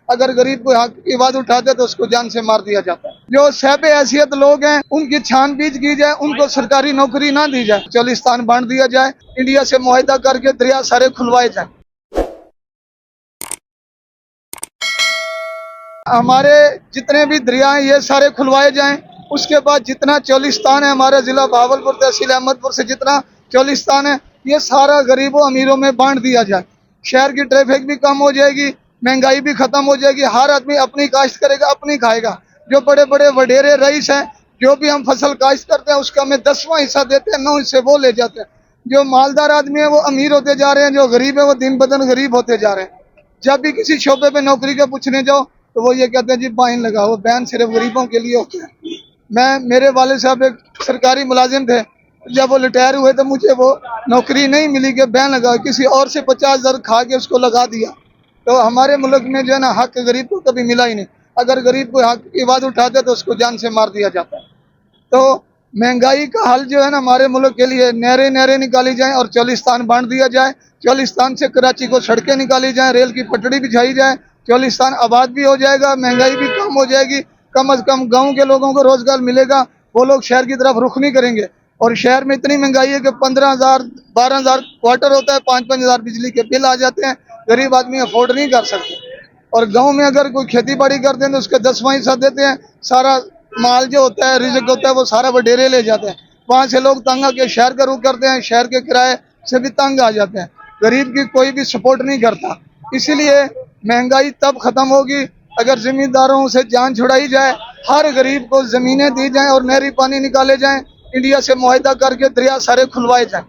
अगर गरीब कोई हक की आवाज उठाते तो उसको जान से मार दिया जाता है। जो साहिब हैसियत लोग हैं उनकी छानबीन की जाए, उनको सरकारी नौकरी ना दी जाए, चौलिस्तान बांट दिया जाए, इंडिया से मुआहदा करके दरिया सारे खुलवाए जाए। हमारे जितने भी दरिया हैं ये सारे खुलवाए जाएं। उसके बाद जितना चौलिस्तान है हमारे जिला भावलपुर तहसील अहमदपुर से जितना चौलिस्तान है ये सारा गरीबों अमीरों में बांट दिया जाए। शहर की ट्रैफिक भी कम हो जाएगी, महंगाई भी खत्म हो जाएगी, हर आदमी अपनी काश्त करेगा, अपनी खाएगा। जो बड़े बड़े वडेरे रईस हैं, जो भी हम फसल काश्त करते हैं उसका हमें 10वां हिस्सा देते हैं, 9 हिस्से वो ले जाते हैं। जो मालदार आदमी है वो अमीर होते जा रहे हैं, जो गरीब है वो दिन ब दिन गरीब होते जा रहे हैं। जब भी किसी शोबे पे नौकरी के पूछने जाओ तो वो ये कहते हैं जी बैन लगाओ, बैन सिर्फ गरीबों के लिए होता है। मेरे वाले साहब एक सरकारी मुलाजिम थे, जब वो रिटायर हुए तो मुझे वो नौकरी नहीं मिली कि बैन लगाओ, किसी और से 50,000 खा के उसको लगा दिया। तो हमारे मुल्क में जो है ना हक गरीब को कभी मिला ही नहीं। अगर गरीब कोई हक की आवाज उठाते तो उसको जान से मार दिया जाता है। तो महंगाई का हल जो है ना हमारे मुल्क के लिए नहरें निकाली जाएं और चौलिस्तान बांट दिया जाए। चौलिस्तान से कराची को सड़कें निकाली जाएं, रेल की पटड़ी बिछाई जाए, चौलिस्तान आबाद भी हो जाएगा, महंगाई भी कम हो जाएगी, कम से कम गाँव के लोगों को रोजगार मिलेगा, वो लोग शहर की तरफ रुख नहीं करेंगे। और शहर में इतनी महंगाई है कि 15,000 12,000 क्वार्टर होता है, 5-5 हज़ार बिजली के बिल आ जाते हैं, गरीब आदमी अफोर्ड नहीं कर सकते। और गांव में अगर कोई खेती बाड़ी करते हैं तो उसके 10वां हिस्सा देते हैं, सारा माल जो होता है रिज़्क होता है वो सारा वडेरे ले जाते हैं। वहाँ से लोग तंग आके शहर का रुख करते हैं, शहर के किराए से भी तंग आ जाते हैं, गरीब की कोई भी सपोर्ट नहीं करता। इसीलिए महंगाई तब खत्म होगी अगर जिम्मेदारों से जान छुड़ाई जाए, हर गरीब को ज़मीनें दी जाएं और नहरी पानी निकाले जाएं, इंडिया से मुआहदा करके दरिया सारे खुलवाए जाएं।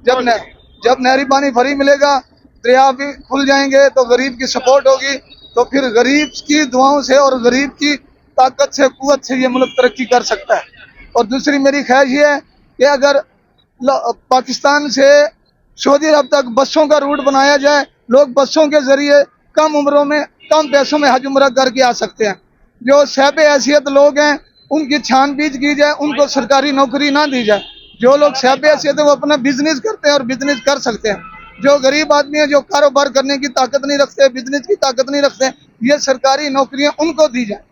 जब नहरी पानी फ्री मिलेगा, दरिया भी खुल जाएंगे तो गरीब की सपोर्ट होगी, तो फिर गरीब की दुआओं से और गरीब की ताकत से कुव्वत से ये मुल्क तरक्की कर सकता है। और दूसरी मेरी ख्वाहिश ये है कि अगर पाकिस्तान से सऊदी अरब तक बसों का रूट बनाया जाए, लोग बसों के जरिए कम उम्रों में कम पैसों में हज उम्रा करके आ सकते हैं। जो साहिब हैसियत लोग हैं उनकी छानबीन की जाए, उनको सरकारी नौकरी ना दी जाए। जो लोग साहिब हैसियत है वो अपना बिजनेस करते हैं और बिजनेस कर सकते हैं। जो गरीब आदमी है, जो कारोबार करने की ताकत नहीं रखते, बिजनेस की ताकत नहीं रखते, ये सरकारी नौकरियां उनको दी जाए।